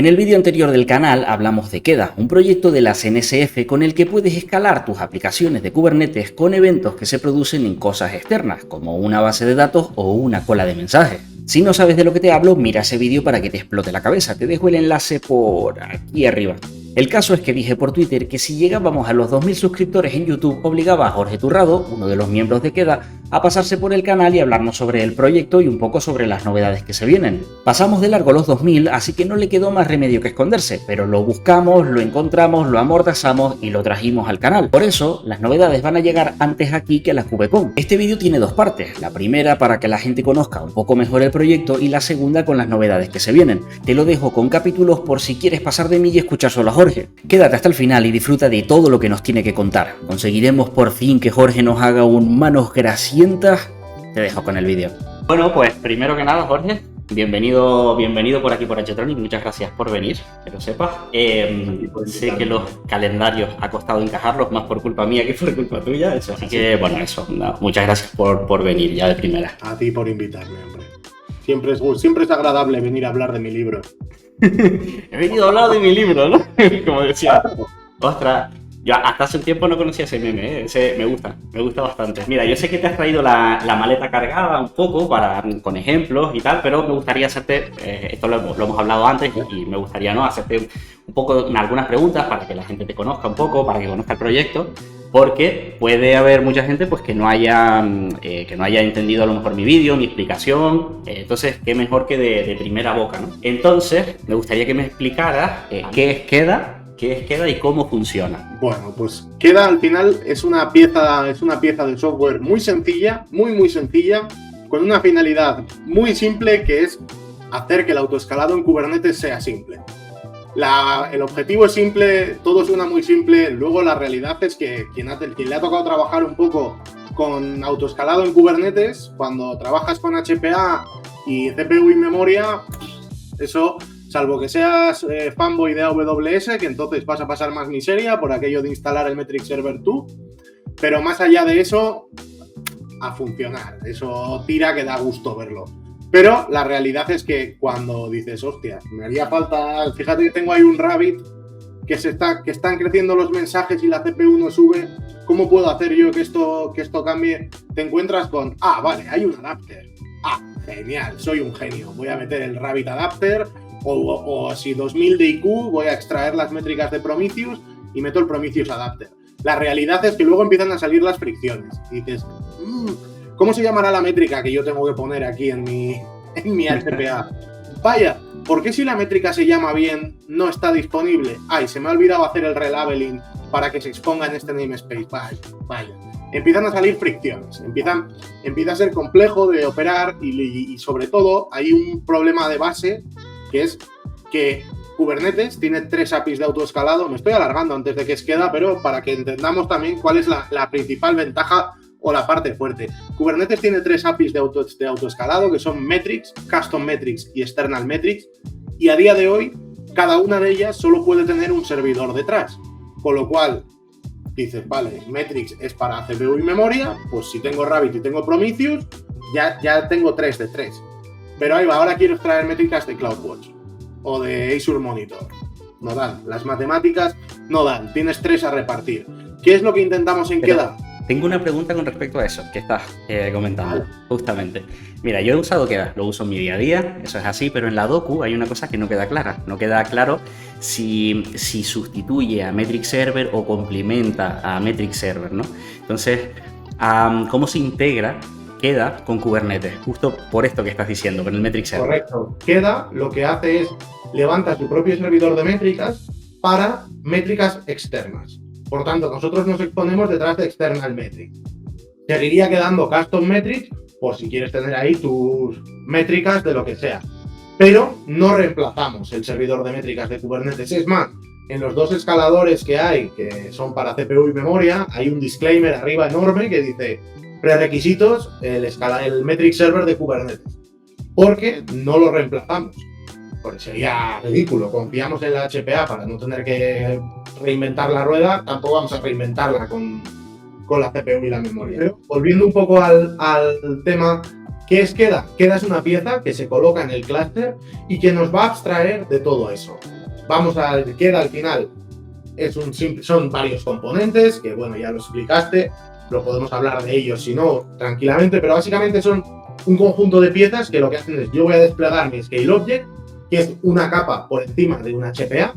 En el vídeo anterior del canal hablamos de Queda, un proyecto de la CNCF con el que puedes escalar tus aplicaciones de Kubernetes con eventos que se producen en cosas externas, como una base de datos o una cola de mensajes. Si no sabes de lo que te hablo, mira ese vídeo para que te explote la cabeza, te dejo el enlace por aquí arriba. El caso es que dije por Twitter que si llegábamos a los 2000 suscriptores en YouTube, obligaba a Jorge Turrado, uno de los miembros de Queda, a pasarse por el canal y hablarnos sobre el proyecto y un poco sobre las novedades que se vienen. Pasamos de largo los 2000, así que no le quedó más remedio que esconderse, pero lo buscamos, lo encontramos, lo amordazamos y lo trajimos al canal. Por eso, las novedades van a llegar antes aquí que a la KubeCon. Este vídeo tiene dos partes, la primera para que la gente conozca un poco mejor el proyecto y la segunda con las novedades que se vienen. Te lo dejo con capítulos por si quieres pasar de mí y escuchar solo a Jorge. Quédate hasta el final y disfruta de todo lo que nos tiene que contar. Conseguiremos por fin que Jorge nos haga un manos grasientas. Te dejo con el vídeo. Bueno, pues primero que nada, Jorge, bienvenido por aquí por H-Tronic. Muchas gracias por venir, que lo sepas. Sé que los calendarios ha costado encajarlos, más por culpa mía que por culpa tuya. Así que, bueno, eso. No, muchas gracias por venir ya de primera. A ti por invitarme, hombre. Siempre es agradable venir a hablar de mi libro. He venido a hablar de mi libro, ¿no? Como decía. Ostras, yo hasta hace un tiempo no conocía ese meme, ¿eh? Ese me gusta bastante. Mira, yo sé que te has traído la maleta cargada un poco con ejemplos y tal, pero me gustaría hacerte, esto lo hemos hablado antes y me gustaría, ¿no?, hacerte un poco algunas preguntas para que la gente te conozca un poco, para que conozca el proyecto, porque puede haber mucha gente pues que no haya entendido a lo mejor mi vídeo, mi explicación, entonces qué mejor que de primera boca, ¿no? Entonces, me gustaría que me explicaras qué es Queda y cómo funciona. Bueno, pues Queda al final es una pieza de software muy sencilla, muy sencilla, con una finalidad muy simple, que es hacer que el autoescalado en Kubernetes sea simple. El objetivo es simple, todo suena muy simple, luego la realidad es que quien le ha tocado trabajar un poco con autoescalado en Kubernetes, cuando trabajas con HPA y CPU y memoria, eso, salvo que seas fanboy de AWS, que entonces vas a pasar más miseria por aquello de instalar el Metric Server tú, pero más allá de eso, a funcionar, eso tira que da gusto verlo. Pero la realidad es que cuando dices, hostia, me haría falta, fíjate que tengo ahí un Rabbit que están creciendo los mensajes y la CPU no sube, ¿cómo puedo hacer yo que esto cambie? Te encuentras con, vale, hay un adapter. Genial, soy un genio, voy a meter el Rabbit Adapter o si 2000 de IQ voy a extraer las métricas de Prometheus y meto el Prometheus Adapter. La realidad es que luego empiezan a salir las fricciones y dices, ¿cómo se llamará la métrica que yo tengo que poner aquí en mi HPA? Vaya, ¿por qué si la métrica se llama bien no está disponible? Se me ha olvidado hacer el relabeling para que se exponga en este namespace. Vaya. Empiezan a salir fricciones, empieza a ser complejo de operar y sobre todo hay un problema de base, que es que Kubernetes tiene 3 APIs de autoescalado. Me estoy alargando antes de que os queda, pero para que entendamos también cuál es la principal ventaja o la parte fuerte. Kubernetes tiene 3 APIs de autoescalado, que son Metrics, Custom Metrics y External Metrics, y a día de hoy cada una de ellas solo puede tener un servidor detrás, con lo cual dices, vale, Metrics es para CPU y memoria, pues si tengo Rabbit y tengo Prometheus, ya tengo 3 de 3. Pero ahí va, ahora quiero extraer métricas de CloudWatch o de Azure Monitor. No dan, las matemáticas no dan, tienes 3 a repartir. ¿Qué es lo que intentamos en Queda? Tengo una pregunta con respecto a eso que estás comentando, justamente. Mira, yo he usado Queda, lo uso en mi día a día, eso es así, pero en la docu hay una cosa que no queda clara. No queda claro si sustituye a Metric Server o complementa a Metric Server, ¿no? Entonces, ¿cómo se integra Queda con Kubernetes? Justo por esto que estás diciendo, con el Metric Server. Correcto. Queda lo que hace es levanta su propio servidor de métricas para métricas externas. Por tanto, nosotros nos exponemos detrás de External Metrics. Seguiría quedando Custom Metrics por si quieres tener ahí tus métricas de lo que sea. Pero no reemplazamos el servidor de métricas de Kubernetes. Es más, en los 2 escaladores que hay, que son para CPU y memoria, hay un disclaimer arriba enorme que dice prerequisitos, el Metric Server de Kubernetes. Porque no lo reemplazamos. Porque sería ridículo. Confiamos en la HPA para no tener que reinventar la rueda, tampoco vamos a reinventarla con la CPU y la memoria. Pero volviendo un poco al tema, ¿Qué es Queda? Queda es una pieza que se coloca en el clúster y que nos va a abstraer de todo eso. Queda al final son varios componentes, que bueno, ya lo explicaste, lo podemos hablar de ellos si no, tranquilamente, pero básicamente son un conjunto de piezas que lo que hacen es, yo voy a desplegar mi Scale Object, que es una capa por encima de un HPA,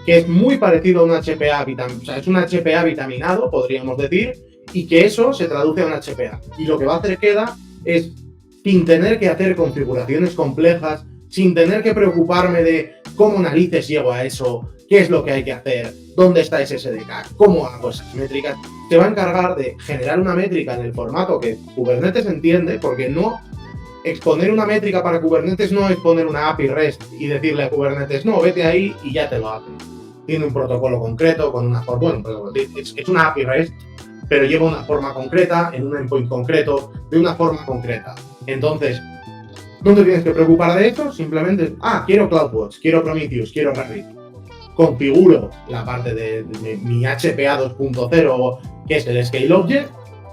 que es muy parecido a un HPA, o sea, es un HPA vitaminado, podríamos decir, y que eso se traduce a un HPA. Y lo que va a hacer Queda es, sin tener que hacer configuraciones complejas, sin tener que preocuparme de cómo narices llego a eso, qué es lo que hay que hacer, dónde está ese SDK, cómo hago esas métricas, se va a encargar de generar una métrica en el formato que Kubernetes entiende, porque no exponer una métrica para Kubernetes no es poner una API REST y decirle a Kubernetes, no, vete ahí y ya te lo hace. Tiene un protocolo concreto, con una forma, bueno, es una API REST, pero lleva una forma concreta, en un endpoint concreto, de una forma concreta. Entonces, no te tienes que preocupar de eso, simplemente, quiero CloudWatch, quiero Prometheus, quiero Rabbit. Configuro la parte de mi HPA 2.0, que es el Scale Object,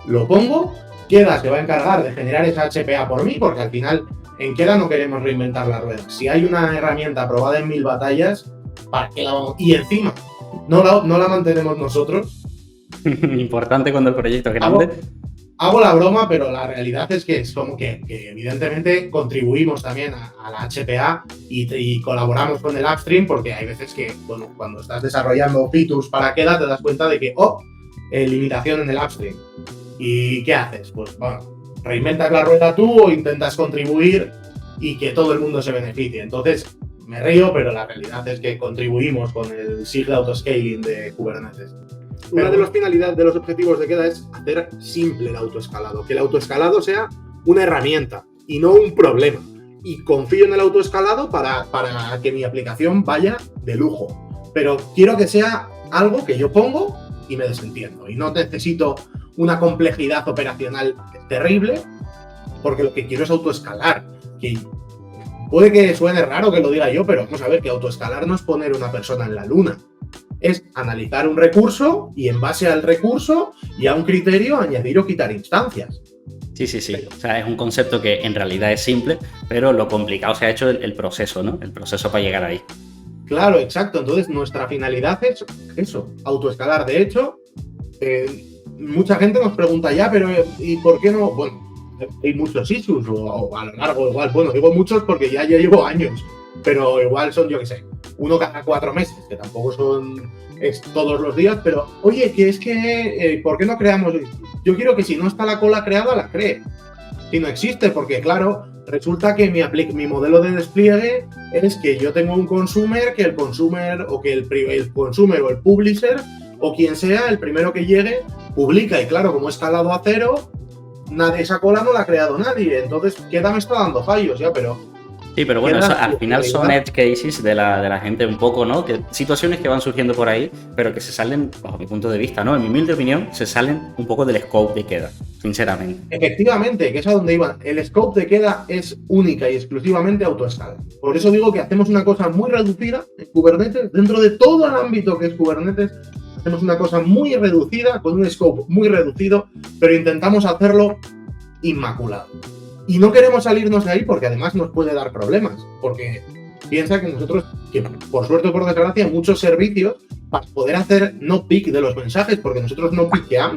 lo pongo, Queda se va a encargar de generar esa HPA por mí, porque al final en Queda no queremos reinventar la rueda. Si hay una herramienta probada en 1000 batallas, ¿para qué la vamos? Y encima, no la mantenemos nosotros. Importante cuando el proyecto es grande. Hago la broma, pero la realidad es que es como que evidentemente contribuimos también a la HPA y colaboramos con el upstream, porque hay veces que, bueno, cuando estás desarrollando features para Queda te das cuenta de que, limitación en el upstream. ¿Y qué haces? Pues bueno, reinventas la rueda tú o intentas contribuir y que todo el mundo se beneficie. Entonces, me río, pero la realidad es que contribuimos con el SIG autoscaling de Kubernetes. Una de las finalidades, de los objetivos de Queda es hacer simple el autoescalado, que el autoescalado sea una herramienta y no un problema. Y confío en el autoescalado para que mi aplicación vaya de lujo. Pero quiero que sea algo que yo pongo y me desentiendo. Y no necesito una complejidad operacional terrible, porque lo que quiero es autoescalar. Que puede que suene raro que lo diga yo, pero vamos a ver que autoescalar no es poner una persona en la luna. Es analizar un recurso y en base al recurso y a un criterio añadir o quitar instancias. Sí. O sea, es un concepto que en realidad es simple, pero lo complicado se ha hecho el proceso, ¿no? El proceso para llegar ahí. Claro, exacto. Entonces, nuestra finalidad es eso, autoescalar. De hecho, mucha gente nos pregunta ya, pero ¿y por qué no? Bueno, hay muchos issues o a lo largo igual. Bueno, digo muchos porque ya llevo años, pero igual son, yo qué sé, uno cada 4 meses, que tampoco son todos los días, pero oye, que es que, ¿por qué no creamos? Yo quiero que si no está la cola creada, la cree. Si no existe, porque claro, resulta que mi modelo de despliegue es que yo tengo un consumer, que el consumer o que el consumer o el publisher o quien sea, el primero que llegue, publica. Y claro, como he escalado a 0, esa cola no la ha creado nadie. Entonces, Queda me está dando fallos ya, pero... Sí, pero bueno, eso al final son edge cases de la gente un poco, ¿no? Que situaciones que van surgiendo por ahí, pero que se salen, bajo mi punto de vista, ¿no? En mi humilde opinión, se salen un poco del scope de Queda, sinceramente. Efectivamente, que es a donde iba. El scope de Queda es única y exclusivamente autoescala. Por eso digo que hacemos una cosa muy reducida en Kubernetes, dentro de todo el ámbito que es Kubernetes, hacemos una cosa muy reducida, con un scope muy reducido, pero intentamos hacerlo inmaculado. Y no queremos salirnos de ahí porque además nos puede dar problemas, porque piensa que nosotros, que por suerte o por desgracia, muchos servicios, para poder hacer no pick de los mensajes, porque nosotros no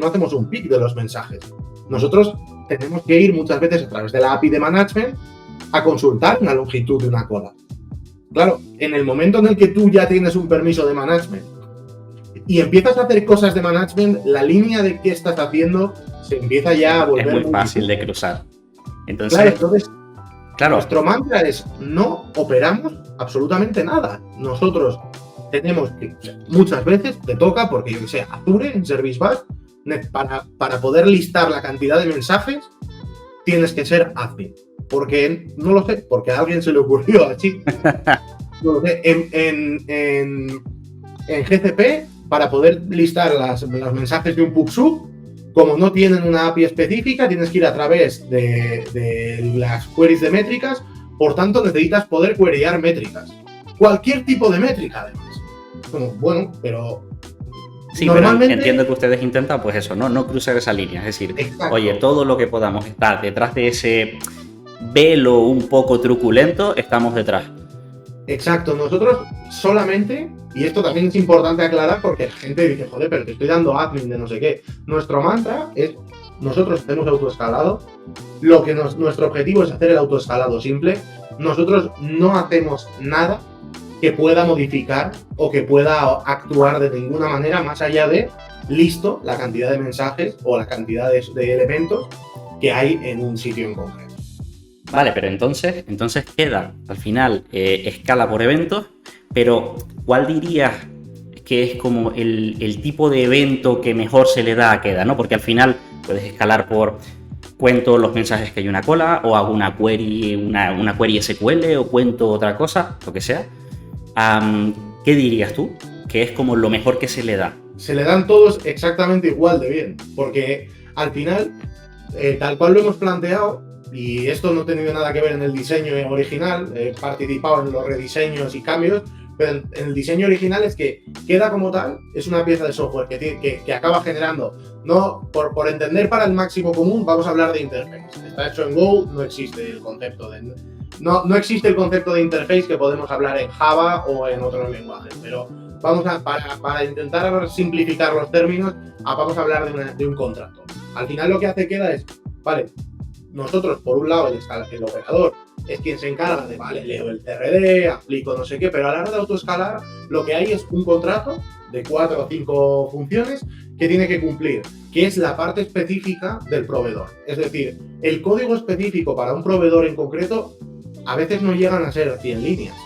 hacemos un pick de los mensajes. Nosotros tenemos que ir muchas veces a través de la API de management a consultar una longitud de una cola. Claro, en el momento en el que tú ya tienes un permiso de management y empiezas a hacer cosas de management, la línea de qué estás haciendo se empieza ya a volver... Es muy fácil de cruzar. Entonces, nuestro mantra es: no operamos absolutamente nada. Nosotros tenemos que, muchas veces te toca, porque yo que sé, Azure en Service Bus, para poder listar la cantidad de mensajes, tienes que ser admin. Porque, no lo sé, porque a alguien se le ocurrió así. No lo sé. En GCP, para poder listar los mensajes de un PubSub, como no tienen una API específica, tienes que ir a través de las queries de métricas, por tanto necesitas poder queryar métricas. Cualquier tipo de métrica, además. Como, bueno, pero... Sí, normalmente... pero entiendo que ustedes intentan, pues eso, no cruzar esa línea. Es decir, exacto. Oye, todo lo que podamos estar detrás de ese velo un poco truculento, estamos detrás. Exacto, nosotros solamente, y esto también es importante aclarar porque la gente dice, joder, pero te estoy dando admin de no sé qué. Nuestro mantra es, nosotros hacemos autoescalado, nuestro objetivo es hacer el autoescalado simple, nosotros no hacemos nada que pueda modificar o que pueda actuar de ninguna manera más allá de, listo, la cantidad de mensajes o la cantidad de elementos que hay en un sitio en concreto. Vale, pero entonces queda, al final, escala por eventos, pero ¿cuál dirías que es como el tipo de evento que mejor se le da a queda, ¿no? Porque al final puedes escalar por cuento los mensajes que hay una cola, o hago una query, una query SQL, o cuento otra cosa, lo que sea. ¿Qué dirías tú? Que es como lo mejor que se le da. Se le dan todos exactamente igual de bien, porque al final, tal cual lo hemos planteado, y esto no ha tenido nada que ver en el diseño original, he participado en los rediseños y cambios, pero en el diseño original es que queda como tal, es una pieza de software que acaba generando, no por entender para el máximo común, vamos a hablar de interface. Está hecho en Go, no existe el concepto no existe el concepto de interface que podemos hablar en Java o en otros lenguajes, pero para intentar simplificar los términos, vamos a hablar de un contrato. Al final lo que hace queda es, vale, nosotros, por un lado, el operador es quien se encarga de, vale, leo el CRD, aplico no sé qué, pero a la hora de autoescalar, lo que hay es un contrato de 4 o 5 funciones que tiene que cumplir, que es la parte específica del proveedor. Es decir, el código específico para un proveedor en concreto a veces no llegan a ser 100 líneas.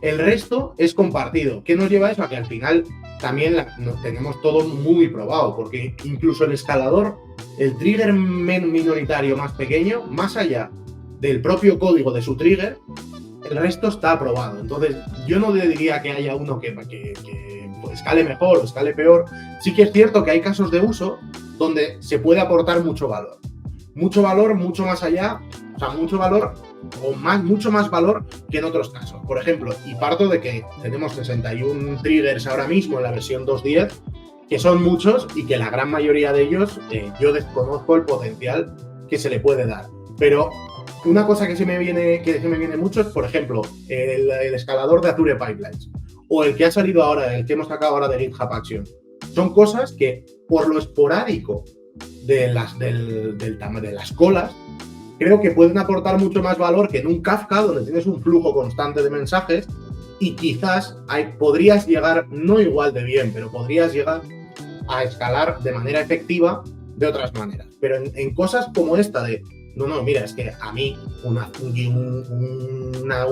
El resto es compartido. ¿Qué nos lleva a eso? A que al final también tenemos todo muy probado, porque incluso el escalador, el trigger minoritario más pequeño, más allá del propio código de su trigger, el resto está aprobado. Entonces, yo no le diría que haya uno que escale mejor o escale peor. Sí que es cierto que hay casos de uso donde se puede aportar mucho valor. Mucho valor, mucho más allá, o sea, mucho valor mucho más valor que en otros casos. Por ejemplo, y parto de que tenemos 61 triggers ahora mismo en la versión 2.10, que son muchos y que la gran mayoría de ellos yo desconozco el potencial que se le puede dar. Pero una cosa que se me viene mucho es, por ejemplo, el escalador de Azure Pipelines o el que ha salido ahora, el que hemos sacado ahora de GitHub Action. Son cosas que, por lo esporádico de las colas, creo que pueden aportar mucho más valor que en un Kafka, donde tienes un flujo constante de mensajes y quizás podrías llegar, no igual de bien, pero podrías llegar a escalar de manera efectiva de otras maneras. Pero en cosas como esta de, no, mira, es que a mí un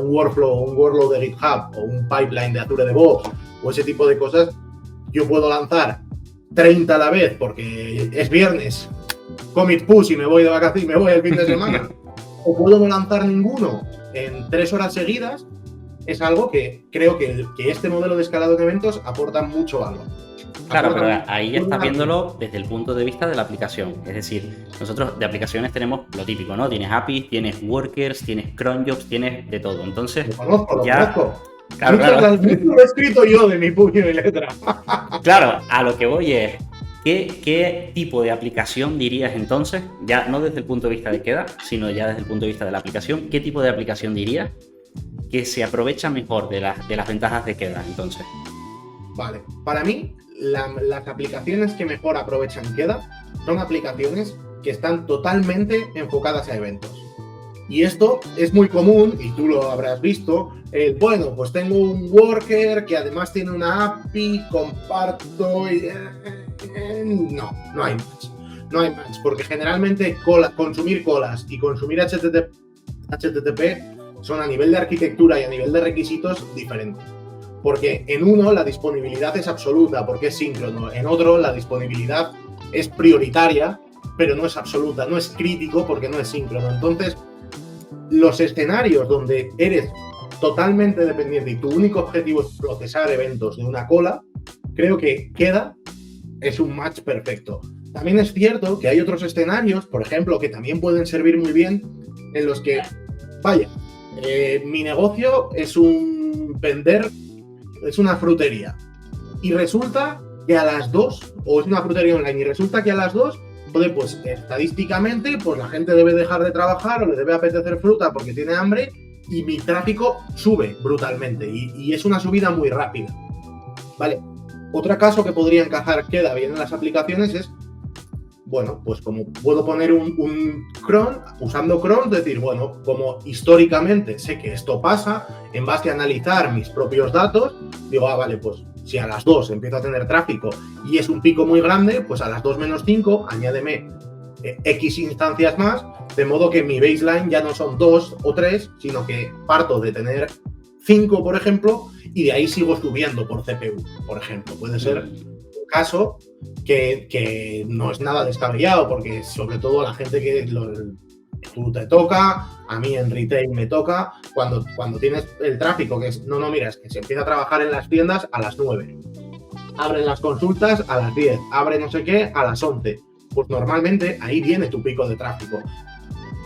workflow de GitHub o un pipeline de Azure DevOps o ese tipo de cosas, yo puedo lanzar 30 a la vez porque es viernes, commit push y me voy de vacaciones, me voy el fin de semana, o puedo no lanzar ninguno en 3 horas seguidas, es algo que creo que este modelo de escalado de eventos aporta mucho valor. Claro, pero ahí estás viéndolo desde el punto de vista de la aplicación. Es decir, nosotros de aplicaciones tenemos lo típico, ¿no? Tienes APIs, tienes workers, tienes cron jobs, tienes de todo. Entonces, lo conozco. Claro. Lo he escrito yo de mi puño y letra. Claro, a lo que voy es, ¿qué tipo de aplicación dirías entonces? Ya no desde el punto de vista de queda, sino ya desde el punto de vista de la aplicación. ¿Qué tipo de aplicación dirías que se aprovecha mejor de las ventajas de queda entonces? Vale, para mí las aplicaciones que mejor aprovechan queda son aplicaciones que están totalmente enfocadas a eventos. Y esto es muy común, y tú lo habrás visto. Bueno, pues tengo un worker que además tiene una API, comparto y... No hay match. No hay match, porque generalmente consumir colas y consumir HTTP son a nivel de arquitectura y a nivel de requisitos diferentes. Porque en uno la disponibilidad es absoluta porque es síncrono, en otro la disponibilidad es prioritaria, pero no es absoluta, no es crítico porque no es síncrono. Entonces, los escenarios donde eres totalmente dependiente y tu único objetivo es procesar eventos de una cola, creo que queda es un match perfecto. También es cierto que hay otros escenarios, por ejemplo, que también pueden servir muy bien, en los que, vaya, mi negocio es es una frutería y resulta que a las 2, o es una frutería online, y resulta que a las 2 Joder, pues estadísticamente, pues la gente debe dejar de trabajar o le debe apetecer fruta porque tiene hambre y mi tráfico sube brutalmente y es una subida muy rápida. Vale. Otro caso que podría encajar, queda bien en las aplicaciones es, bueno, pues como puedo poner un cron, usando cron, decir, bueno, como históricamente sé que esto pasa, en base a analizar mis propios datos, digo, vale, pues si a las 2 empiezo a tener tráfico y es un pico muy grande, pues a las 2 menos 5, añádeme X instancias más, de modo que mi baseline ya no son 2 o 3, sino que parto de tener 5, por ejemplo, y de ahí sigo subiendo por CPU, por ejemplo. Puede ser un caso que no es nada descabellado, porque sobre todo a la gente que tú te toca, a mí en retail me toca, cuando tienes el tráfico, que es, mira, es que se empieza a trabajar en las tiendas a las 9, abren las consultas a las 10, abre no sé qué a las 11, pues normalmente ahí viene tu pico de tráfico.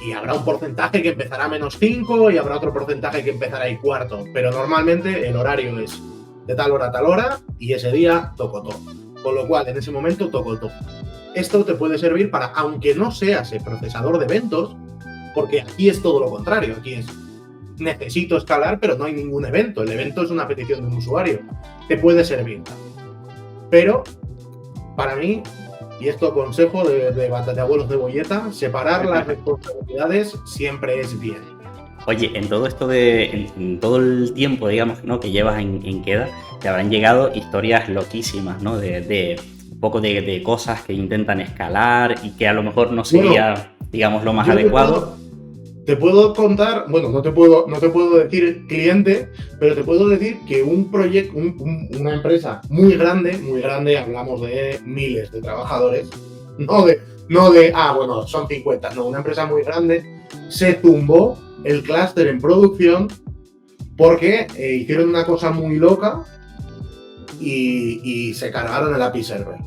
Y habrá un porcentaje que empezará a menos 5 y habrá otro porcentaje que empezará y cuarto. Pero normalmente el horario es de tal hora a tal hora y ese día toco todo. Con lo cual, en ese momento toco todo. Esto te puede servir para, aunque no seas el procesador de eventos, porque aquí es todo lo contrario. Aquí es, necesito escalar, pero no hay ningún evento. El evento es una petición de un usuario. Te puede servir. Pero, para mí, y esto consejo de abuelos de bolleta, separar las responsabilidades siempre es bien. Oye, en todo esto en todo el tiempo, digamos, ¿no?, que llevas en Queda, te habrán llegado historias loquísimas, ¿no? De un poco de cosas que intentan escalar y que a lo mejor no sería, digamos, lo más adecuado. Te puedo contar, bueno, no te puedo decir cliente, pero te puedo decir que un proyecto, una empresa muy grande, hablamos de miles de trabajadores, bueno, son 50, no, una empresa muy grande, se tumbó el clúster en producción porque hicieron una cosa muy loca y se cargaron el API server.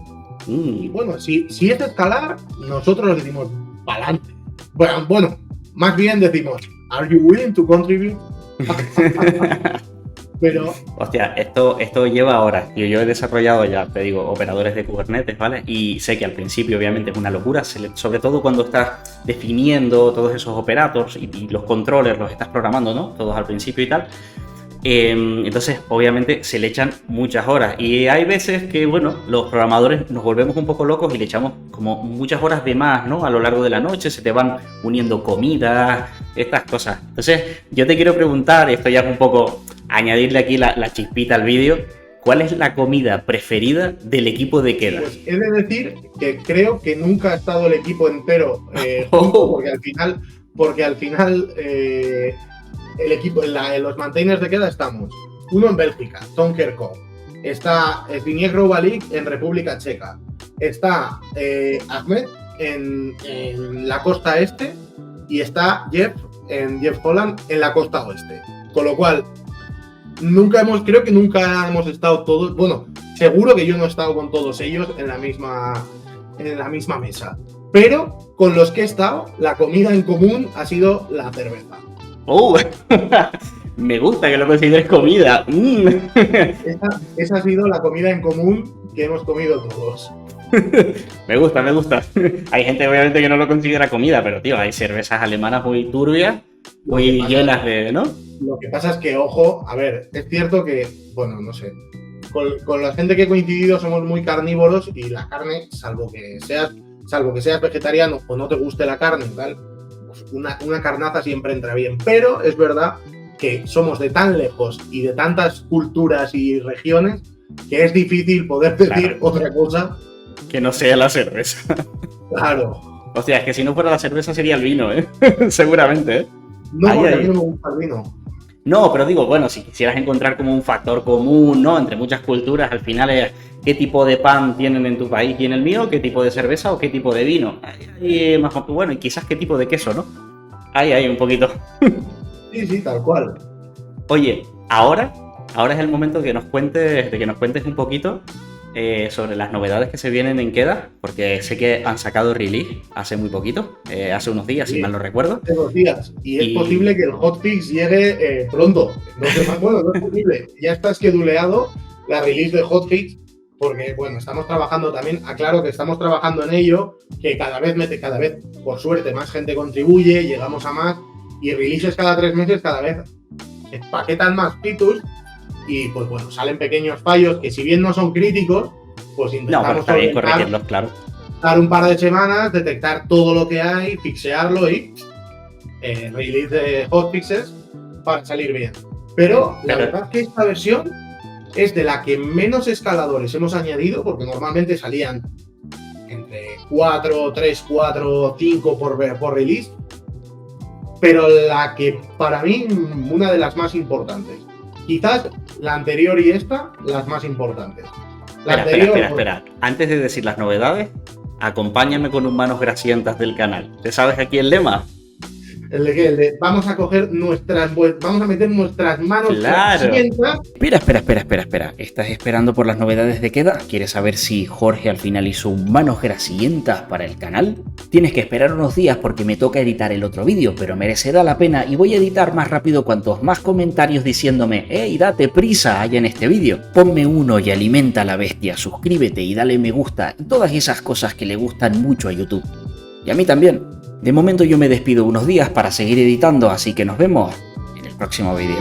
Y bueno, si es escalar, nosotros decimos, pa'lante. Bueno, más bien decimos, ¿Are you willing to contribute? Pero... Hostia, esto lleva horas, tío. Yo he desarrollado ya, te digo, operadores de Kubernetes, ¿vale? Y sé que al principio obviamente es una locura, sobre todo cuando estás definiendo todos esos operators y los controllers los estás programando, ¿no? Todos al principio y tal. Entonces, obviamente, se le echan muchas horas. Y hay veces que, bueno, los programadores nos volvemos un poco locos y le echamos como muchas horas de más, ¿no? A lo largo de la noche se te van uniendo comidas, estas cosas. Entonces, yo te quiero preguntar, esto ya es un poco añadirle aquí la chispita al vídeo, ¿cuál es la comida preferida del equipo de Queda? Pues he de decir que creo que nunca ha estado el equipo entero junto, porque al final el equipo, en los maintainers de Queda estamos. Uno en Bélgica, Tom Kerkhoff. Está Zbigniew Grobalik en República Checa. Está Ahmed en la costa este y está Jeff Holland en la costa oeste. Con lo cual, creo que nunca hemos estado todos, bueno, seguro que yo no he estado con todos ellos en la misma mesa. Pero con los que he estado, la comida en común ha sido la cerveza. Me gusta que lo consideres comida. Esa ha sido la comida en común que hemos comido todos. Me gusta. Hay gente obviamente que no lo considera comida, pero tío, hay cervezas alemanas muy turbias, muy llenas de, ¿no? Lo que pasa es que, ojo, a ver, es cierto que, bueno, no sé, con la gente que he coincidido somos muy carnívoros y la carne, salvo que seas vegetariano o no te guste la carne, tal, pues una carnaza siempre entra bien. Pero es verdad que somos de tan lejos y de tantas culturas y regiones que es difícil poder decir otra cosa que no sea la cerveza. Claro. O sea, es que si no fuera la cerveza sería el vino, ¿eh? Seguramente, ¿eh? No, porque a mí no me gusta el vino. No, pero digo, bueno, si quisieras encontrar como un factor común, ¿no?, entre muchas culturas, al final es qué tipo de pan tienen en tu país y en el mío, qué tipo de cerveza o qué tipo de vino. Bueno, y quizás qué tipo de queso, ¿no? Ahí un poquito. Sí, tal cual. Oye, ahora es el momento de que nos cuentes un poquito sobre las novedades que se vienen en Queda, porque sé que han sacado release hace muy poquito, hace unos días, si mal no recuerdo. Hace 2 días. Y es posible que el hotfix llegue pronto. No es posible. Ya está scheduleado la release de hotfix porque bueno, estamos trabajando también, aclaro que estamos trabajando en ello, que cada vez, por suerte, más gente contribuye, llegamos a más, y releases cada 3 meses cada vez paquetan más features, y pues bueno, salen pequeños fallos que si bien no son críticos, pues intentamos pero está bien corregirlos, claro. Dar un par de semanas, detectar todo lo que hay, fixearlo y release de hotfixes para salir bien. Pero la verdad es que esta versión es de la que menos escaladores hemos añadido, porque normalmente salían entre 4, 3, 4, 5 por release, pero la que para mí una de las más importantes. Quizás la anterior y esta, las más importantes. Espera. Antes de decir las novedades, acompáñame con un manos grasientas del canal. ¿Te sabes aquí el lema? El de vamos a meter nuestras manos grasientas. Espera. ¿Estás esperando por las novedades de Queda? ¿Quieres saber si Jorge al final hizo un manos grasientas para el canal? Tienes que esperar unos días porque me toca editar el otro vídeo, pero merecerá la pena y voy a editar más rápido cuantos más comentarios diciéndome ¡Ey, date prisa! Haya en este vídeo. Ponme uno y alimenta a la bestia, suscríbete y dale me gusta y todas esas cosas que le gustan mucho a YouTube. Y a mí también. De momento yo me despido unos días para seguir editando, así que nos vemos en el próximo vídeo.